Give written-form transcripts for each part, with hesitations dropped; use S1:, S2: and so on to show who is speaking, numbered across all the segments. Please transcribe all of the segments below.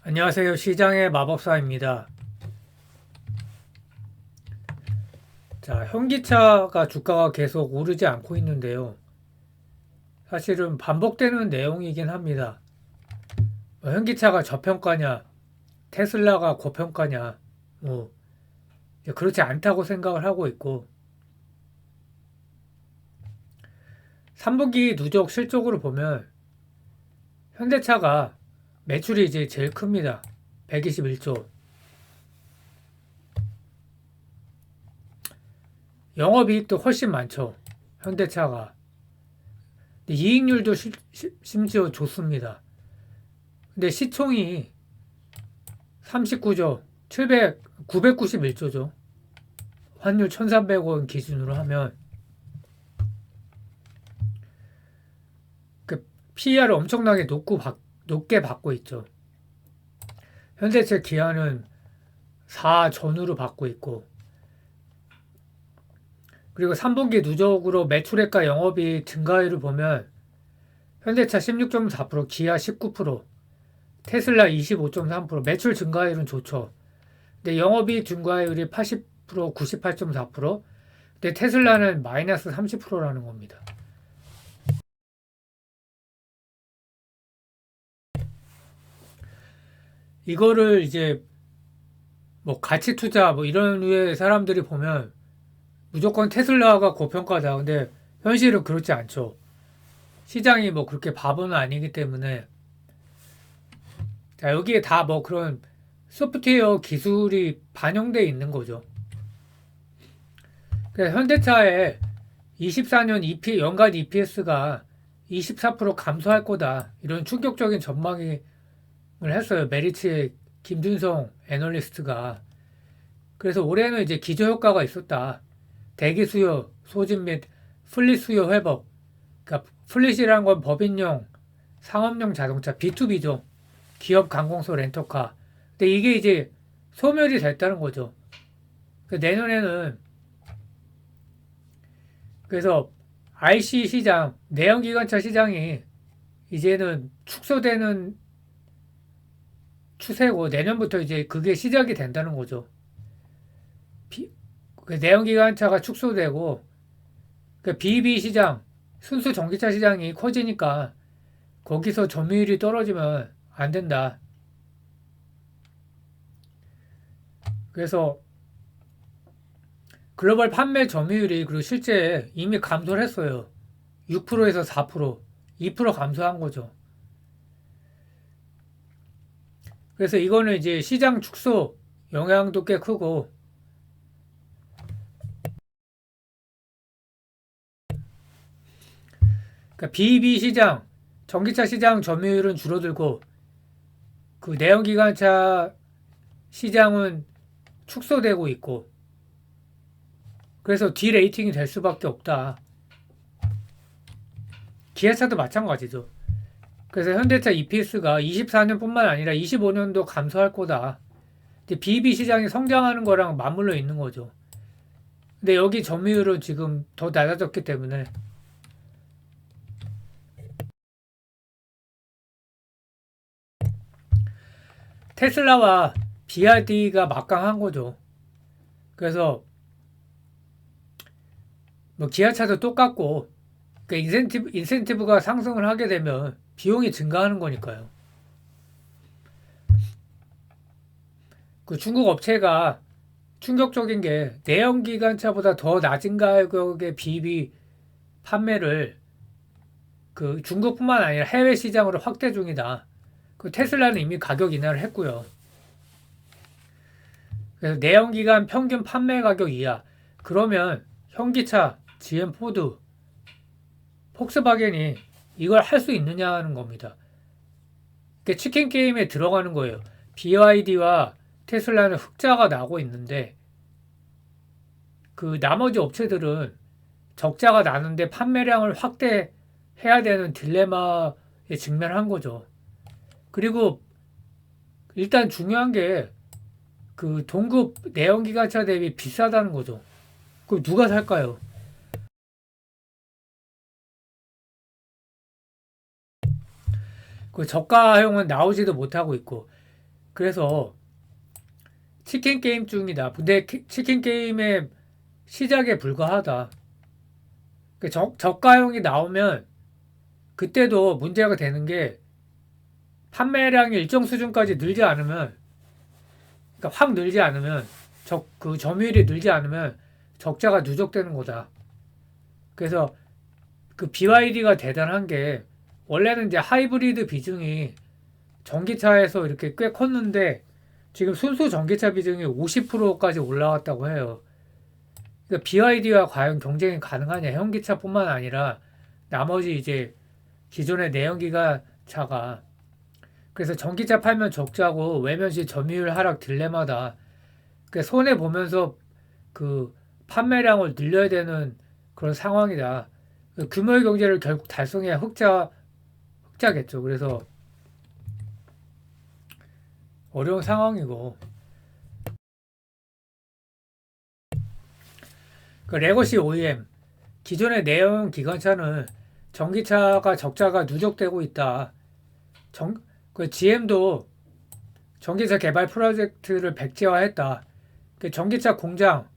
S1: 안녕하세요. 시장의 마법사입니다. 자, 현기차가 주가가 계속 오르지 않고 있는데요. 사실은 반복되는 내용이긴 합니다. 현기차가 저평가냐, 테슬라가 고평가냐, 뭐, 그렇지 않다고 생각을 하고 있고, 3분기 누적 실적으로 보면, 현대차가 매출이 이제 제일 큽니다. 121조. 영업이익도 훨씬 많죠. 현대차가. 근데 이익률도 심지어 좋습니다. 근데 시총이 39조, 991조죠. 환율 1,300원 기준으로 하면 그 PER을 엄청나게 높게 받고 있죠. 현대차 기아는 4 전후로 받고 있고, 그리고 3분기 누적으로 매출액과 영업이익 증가율을 보면 현대차 16.4%, 기아 19%, 테슬라 25.3%, 매출 증가율은 좋죠. 근데 영업이익 증가율이 80%, 98.4%, 근데 테슬라는 마이너스 30%라는 겁니다. 이거를 이제 뭐 가치 투자 뭐 이런 류의 사람들이 보면 무조건 테슬라가 고평가다. 근데 현실은 그렇지 않죠. 시장이 뭐 그렇게 바보는 아니기 때문에 자, 여기에 다 뭐 그런 소프트웨어 기술이 반영돼 있는 거죠. 그래서 현대차의 24년 연간 EPS가 24% 감소할 거다. 이런 충격적인 전망을 했어요. 메리츠의 김준성 애널리스트가. 그래서 올해는 이제 기저효과가 있었다. 대기 수요 소진 및 플릿 수요 회복. 그러니까 플릿이란 건 법인용, 상업용 자동차 B2B죠. 기업 관공서 렌터카. 근데 이게 이제 소멸이 됐다는 거죠. 내년에는 그래서 IC 시장, 내연기관차 시장이 이제는 축소되는 추세고 내년부터 이제 그게 시작이 된다는 거죠. 그 내연기관차가 축소되고 그 BEV 시장, 순수 전기차 시장이 커지니까 거기서 점유율이 떨어지면 안 된다. 그래서 글로벌 판매 점유율이 그리고 실제 이미 감소를 했어요. 6%에서 4%, 2% 감소한 거죠. 그래서 이거는 이제 시장 축소 영향도 꽤 크고, 그러니까 BEV 시장, 전기차 시장 점유율은 줄어들고, 그 내연기관차 시장은 축소되고 있고, 그래서 디레이팅이 될 수밖에 없다. 기아차도 마찬가지죠. 그래서 현대차 EPS가 24년뿐만 아니라 25년도 감소할 거다. BEV 시장이 성장하는 거랑 맞물려 있는 거죠. 근데 여기 점유율은 지금 더 낮아졌기 때문에 테슬라와 BRD가 막강한 거죠. 그래서 뭐 기아차도 똑같고 그 인센티브가 상승을 하게 되면 비용이 증가하는 거니까요. 그 중국 업체가 충격적인 게 내연기관차보다 더 낮은 가격의 BEV 판매를 그 중국뿐만 아니라 해외 시장으로 확대 중이다. 그 테슬라는 이미 가격 인하를 했고요. 그래서 내연기관 평균 판매 가격 이하. 그러면 현기차, GM, 포드, 폭스바겐이 이걸 할 수 있느냐는 겁니다. 치킨 게임에 들어가는 거예요. BYD와 테슬라는 흑자가 나고 있는데 그 나머지 업체들은 적자가 나는데 판매량을 확대해야 되는 딜레마에 직면한 거죠. 그리고 일단 중요한 게 그 동급 내연기관차 대비 비싸다는 거죠. 그럼 누가 살까요? 그 저가형은 나오지도 못하고 있고 그래서 치킨 게임 중이다. 근데 치킨 게임의 시작에 불과하다. 저가형이 나오면 그때도 문제가 되는 게 판매량이 일정 수준까지 늘지 않으면, 그러니까 확 늘지 않으면, 그 점유율이 늘지 않으면 적자가 누적되는 거다. 그래서 그 BYD가 대단한 게, 원래는 이제 하이브리드 비중이 전기차에서 이렇게 꽤 컸는데 지금 순수 전기차 비중이 50%까지 올라왔다고 해요. 그러니까 BYD와 과연 경쟁이 가능하냐? 현기차뿐만 아니라 나머지 이제 기존의 내연기관 차가. 그래서 전기차 팔면 적자고 외면시 점유율 하락 딜레마다. 손해 보면서 그 판매량을 늘려야 되는 그런 상황이다. 규모의 경제를 결국 달성해야 흑자겠죠. 그래서 어려운 상황이고. 레거시 OEM, 기존의 내연 기관차는 전기차가 적자가 누적되고 있다. GM도 전기차 개발 프로젝트를 백지화했다. 전기차 공장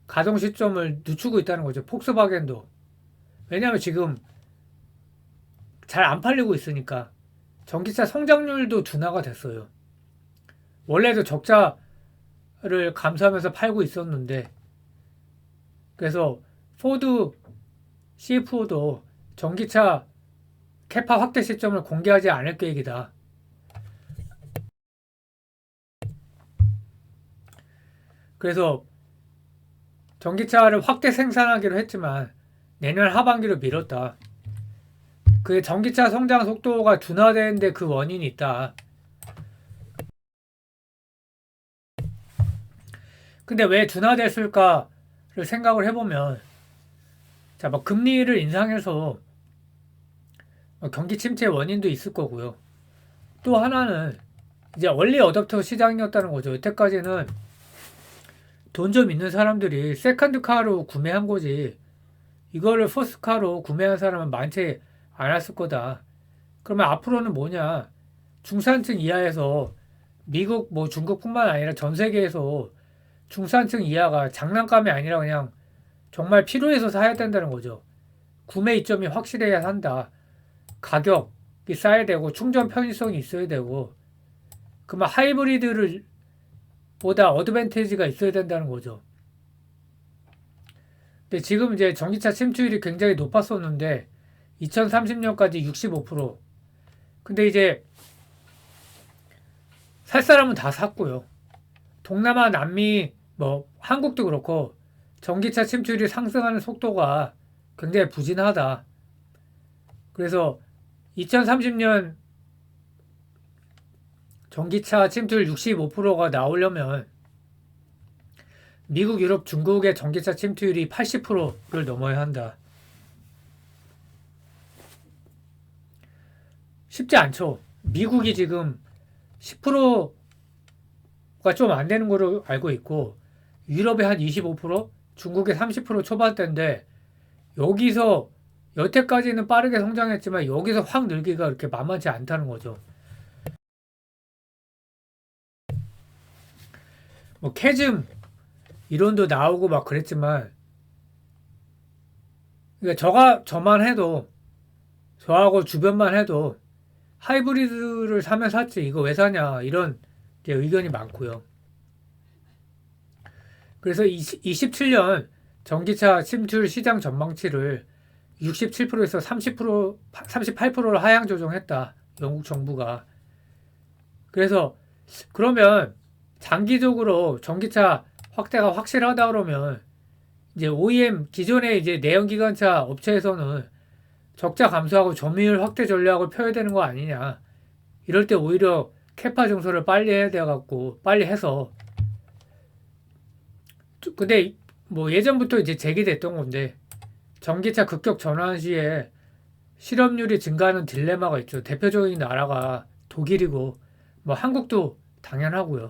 S1: 가동 시점을 늦추고 있다는 거죠. 폭스바겐도. 왜냐하면 지금 잘 안 팔리고 있으니까. 전기차 성장률도 둔화가 됐어요. 원래도 적자를 감수하면서 팔고 있었는데, 그래서 포드 CFO도 전기차 캐파 확대 시점을 공개하지 않을 계획이다. 그래서 전기차를 확대 생산하기로 했지만 내년 하반기로 미뤘다. 그 전기차 성장 속도가 둔화되는데 그 원인이 있다. 근데 왜 둔화됐을까를 생각을 해보면, 자, 뭐 금리를 인상해서 경기 침체의 원인도 있을 거고요. 또 하나는 이제 얼리 어댑터 시장이었다는 거죠. 여태까지는 돈 좀 있는 사람들이 세컨드 카로 구매한 거지, 이거를 퍼스트 카로 구매한 사람은 많지 않았을 거다. 그러면 앞으로는 뭐냐? 중산층 이하에서, 미국 뭐 중국뿐만 아니라 전 세계에서 중산층 이하가 장난감이 아니라 그냥 정말 필요해서 사야 된다는 거죠. 구매 이점이 확실해야 산다. 가격이 싸야 되고 충전 편의성이 있어야 되고, 그러면 하이브리드를 보다 어드밴티지가 있어야 된다는 거죠. 근데 지금 이제 전기차 침투율이 굉장히 높았었는데 2030년까지 65%. 근데 이제 살 사람은 다 샀고요. 동남아, 남미, 뭐 한국도 그렇고 전기차 침투율이 상승하는 속도가 굉장히 부진하다. 그래서 2030년 전기차 침투율 65%가 나오려면 미국, 유럽, 중국의 전기차 침투율이 80%를 넘어야 한다. 쉽지 않죠. 미국이 지금 10%가 좀 안 되는 거로 알고 있고, 유럽의 한 25%, 중국의 30% 초반대인데, 여기서 여태까지는 빠르게 성장했지만 여기서 확 늘기가 그렇게 만만치 않다는 거죠. 뭐 캐즘 이론도 나오고 막 그랬지만, 그러니까 저만 해도, 저하고 주변만 해도 하이브리드를 사면 샀지 이거 왜 사냐 이런 의견이 많고요. 그래서 27년 전기차 침투율 시장 전망치를 67%에서 30%, 38%로 하향 조정했다. 영국 정부가. 그래서 그러면 장기적으로 전기차 확대가 확실하다 그러면 이제 OEM 기존의 이제 내연기관차 업체에서는 적자 감소하고 점유율 확대 전략을 펴야 되는 거 아니냐. 이럴 때 오히려 캐파 증소를 빨리 해야 돼 갖고 빨리 해서. 근데 뭐 예전부터 이제 제기됐던 건데, 전기차 급격 전환 시에 실업률이 증가하는 딜레마가 있죠. 대표적인 나라가 독일이고 뭐 한국도 당연하고요.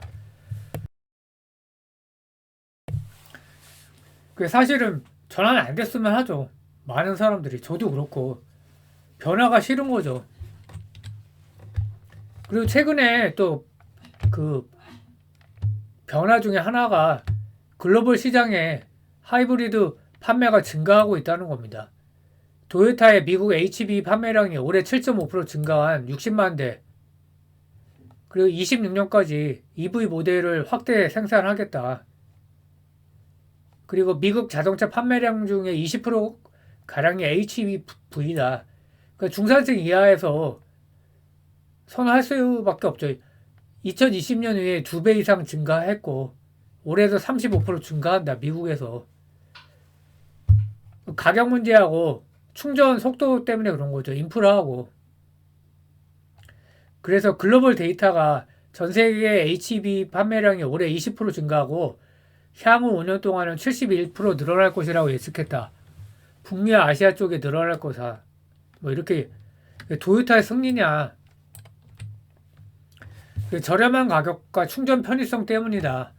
S1: 그 사실은 전환 안 됐으면 하죠. 많은 사람들이, 저도 그렇고 변화가 싫은 거죠. 그리고 최근에 또 그 변화 중에 하나가 글로벌 시장에 하이브리드 판매가 증가하고 있다는 겁니다. 도요타의 미국 HEV 판매량이 올해 7.5% 증가한 60만 대, 그리고 26년까지 EV 모델을 확대 생산하겠다. 그리고 미국 자동차 판매량 중에 20%가량이 HEV다. 그러니까 중산층 이하에서 선호할 수밖에 없죠. 2020년 이후에 2배 이상 증가했고 올해도 35% 증가한다. 미국에서. 가격 문제하고 충전 속도 때문에 그런 거죠. 인프라하고. 그래서 글로벌 데이터가 전 세계 HEV 판매량이 올해 20% 증가하고 향후 5년 동안은 71% 늘어날 것이라고 예측했다. 북미 아시아 쪽에 늘어날 거다. 뭐 이렇게 도요타의 승리냐? 저렴한 가격과 충전 편의성 때문이다.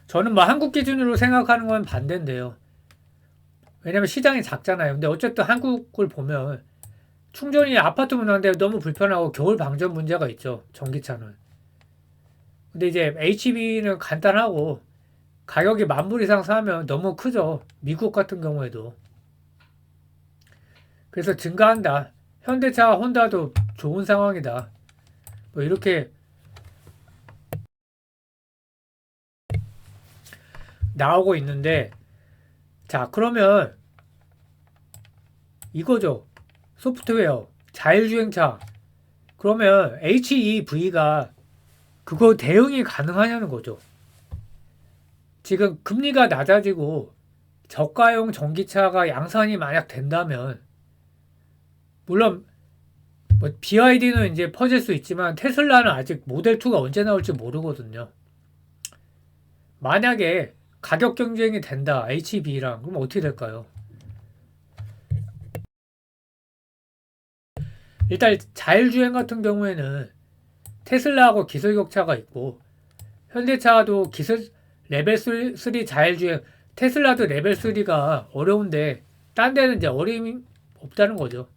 S1: 저는 뭐 한국 기준으로 생각하는 건 반대인데요. 왜냐면 시장이 작잖아요. 근데 어쨌든 한국을 보면 충전이 아파트 문화인데 너무 불편하고 겨울 방전 문제가 있죠. 전기차는. 근데 이제 HEV는 간단하고 가격이 10,000불 이상 사면 너무 크죠. 미국 같은 경우에도. 그래서 증가한다. 현대차, 혼다도 좋은 상황이다. 뭐 이렇게 나오고 있는데, 자, 그러면 이거죠. 소프트웨어, 자율주행차. 그러면 HEV가 그거 대응이 가능하냐는 거죠. 지금 금리가 낮아지고 저가용 전기차가 양산이 만약 된다면, 물론 뭐 BYD는 이제 퍼질 수 있지만 테슬라는 아직 모델 2가 언제 나올지 모르거든요. 만약에 가격 경쟁이 된다, HEV랑, 그럼 어떻게 될까요? 일단 자율주행 같은 경우에는 테슬라하고 기술 격차가 있고 현대차도 기술 레벨 3 자율주행, 테슬라도 레벨 3가 어려운데 딴 데는 이제 어려움이 없다는 거죠.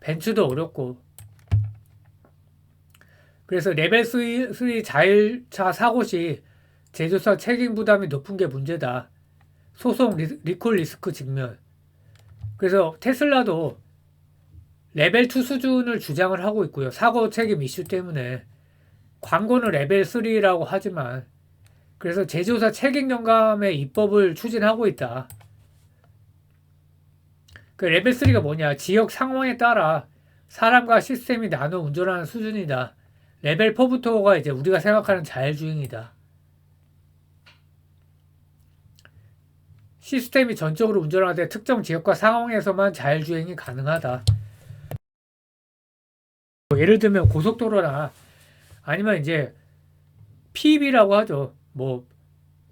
S1: 벤츠도 어렵고. 그래서 레벨 3 자율차 사고 시 제조사 책임 부담이 높은 게 문제다. 소송 리콜 리스크 직면. 그래서 테슬라도 레벨 2 수준을 주장을 하고 있고요. 사고 책임 이슈 때문에. 광고는 레벨 3라고 하지만, 그래서 제조사 책임 경감의 입법을 추진하고 있다. 그 레벨 3가 뭐냐? 지역 상황에 따라 사람과 시스템이 나눠 운전하는 수준이다. 레벨 4부터가 이제 우리가 생각하는 자율주행이다. 시스템이 전적으로 운전하되 특정 지역과 상황에서만 자율주행이 가능하다. 예를 들면 고속도로나 아니면 이제 PEV라고 하죠. 뭐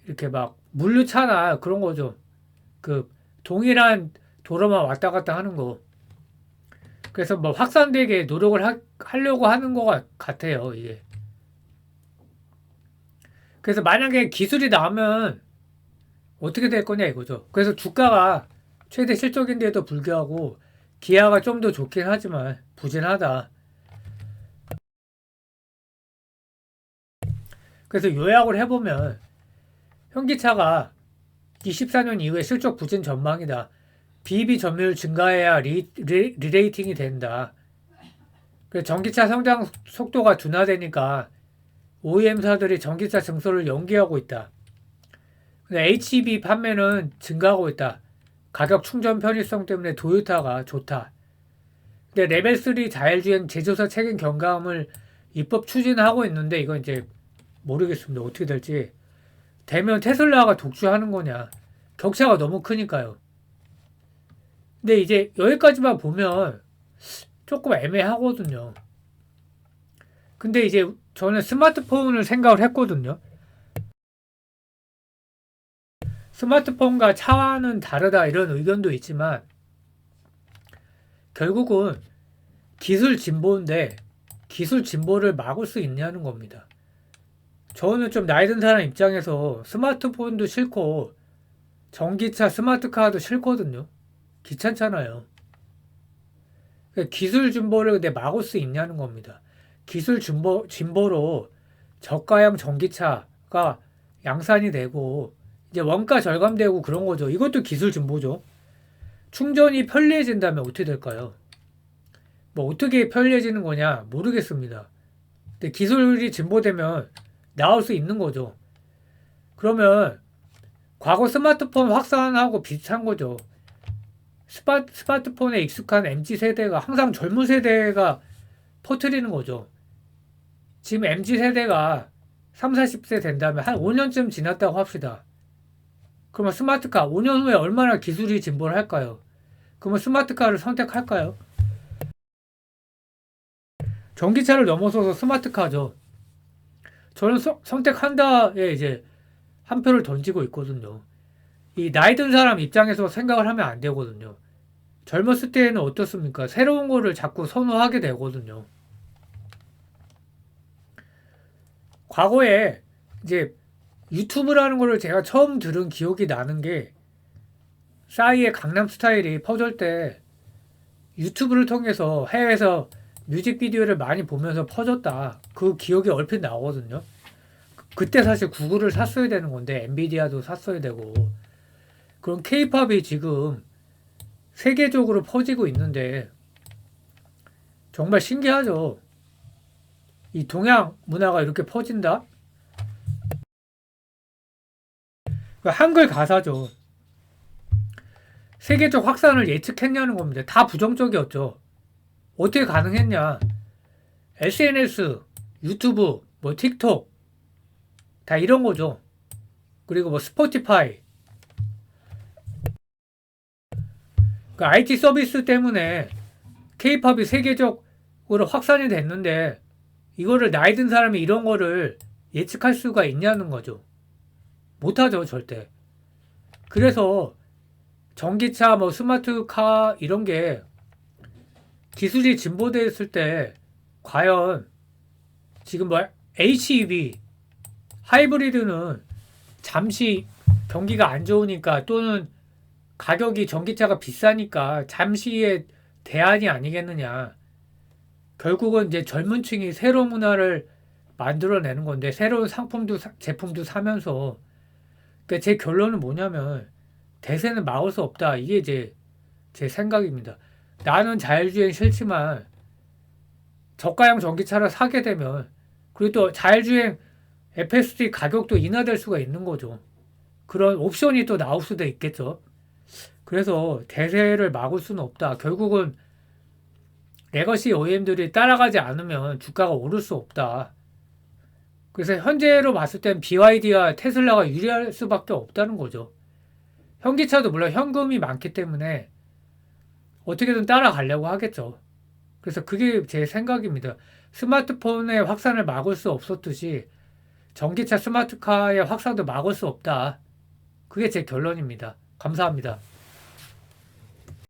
S1: 이렇게 막 물류차나 그런 거죠. 그 동일한 도로만 왔다 갔다 하는 거. 그래서 뭐 확산되게 노력을 하려고 하는 것 같아요. 이게. 그래서 만약에 기술이 나오면 어떻게 될 거냐 이거죠. 그래서 주가가 최대 실적인데도 불구하고 기아가 좀 더 좋긴 하지만 부진하다. 그래서 요약을 해보면 현기차가 24년 이후에 실적 부진 전망이다. BEV 점유율 증가해야 리레이팅이 된다. 그래서 전기차 성장 속도가 둔화되니까 OEM사들이 전기차 증소를 연기하고 있다. 근데 HEV 판매는 증가하고 있다. 가격 충전 편의성 때문에 도요타가 좋다. 근데 레벨 3 자율주행 제조사 책임 경감을 입법 추진하고 있는데 이건 이제 모르겠습니다. 어떻게 될지. 되면 테슬라가 독주하는 거냐. 격차가 너무 크니까요. 근데 이제 여기까지만 보면 조금 애매하거든요. 근데 이제 저는 스마트폰을 생각을 했거든요. 스마트폰과 차와는 다르다 이런 의견도 있지만 결국은 기술 진보인데 기술 진보를 막을 수 있냐는 겁니다. 저는 좀 나이 든 사람 입장에서 스마트폰도 싫고 전기차 스마트카도 싫거든요. 귀찮잖아요. 기술 진보를 근데 막을 수 있냐는 겁니다. 기술 진보로 저가형 전기차가 양산이 되고 이제 원가 절감되고 그런 거죠. 이것도 기술 진보죠. 충전이 편리해진다면 어떻게 될까요? 뭐 어떻게 편리해지는 거냐 모르겠습니다. 근데 기술이 진보되면 나올 수 있는 거죠. 그러면 과거 스마트폰 확산하고 비슷한 거죠. 스마트폰에 익숙한 MZ세대가 항상 젊은 세대가 퍼뜨리는 거죠. 지금 MZ세대가 3, 40세 된다면 한 5년쯤 지났다고 합시다. 그러면 스마트카 5년 후에 얼마나 기술이 진보를 할까요? 그러면 스마트카를 선택할까요? 전기차를 넘어서서 스마트카죠. 저는 선택한다에 이제 한 표를 던지고 있거든요. 이 나이 든 사람 입장에서 생각을 하면 안 되거든요. 젊었을 때는 어떻습니까? 새로운 거를 자꾸 선호하게 되거든요. 과거에 이제 유튜브라는 거를 제가 처음 들은 기억이 나는 게 싸이의 강남 스타일이 퍼질 때 유튜브를 통해서 해외에서 뮤직비디오를 많이 보면서 퍼졌다. 그 기억이 얼핏 나거든요. 그때 사실 구글을 샀어야 되는 건데 엔비디아도 샀어야 되고 그럼 케이팝이 지금 세계적으로 퍼지고 있는데 정말 신기하죠. 이 동양 문화가 이렇게 퍼진다? 한글 가사죠. 세계적 확산을 예측했냐는 겁니다. 다 부정적이었죠. 어떻게 가능했냐? SNS, 유튜브, 뭐 틱톡 다 이런 거죠. 그리고 뭐 스포티파이. 그 IT 서비스 때문에 케이팝이 세계적으로 확산이 됐는데 이거를 나이 든 사람이 이런 거를 예측할 수가 있냐는 거죠. 못하죠, 절대. 그래서 전기차, 뭐 스마트카 이런 게 기술이 진보됐을 때 과연 지금 뭐 HEV, 하이브리드는 잠시 경기가 안 좋으니까 또는 가격이 전기차가 비싸니까 잠시의 대안이 아니겠느냐. 결국은 이제 젊은 층이 새로운 문화를 만들어내는 건데 새로운 상품도 제품도 사면서 그러니까 제 결론은 뭐냐면 대세는 막을 수 없다. 이게 제 생각입니다. 나는 자율주행 싫지만 저가형 전기차를 사게 되면 그리고 또 자율주행 FSD 가격도 인하될 수가 있는 거죠. 그런 옵션이 또 나올 수도 있겠죠. 그래서 대세를 막을 수는 없다. 결국은 레거시 OEM들이 따라가지 않으면 주가가 오를 수 없다. 그래서 현재로 봤을 땐 BYD와 테슬라가 유리할 수밖에 없다는 거죠. 현기차도 물론 현금이 많기 때문에 어떻게든 따라가려고 하겠죠. 그래서 그게 제 생각입니다. 스마트폰의 확산을 막을 수 없었듯이 전기차 스마트카의 확산도 막을 수 없다. 그게 제 결론입니다. 감사합니다.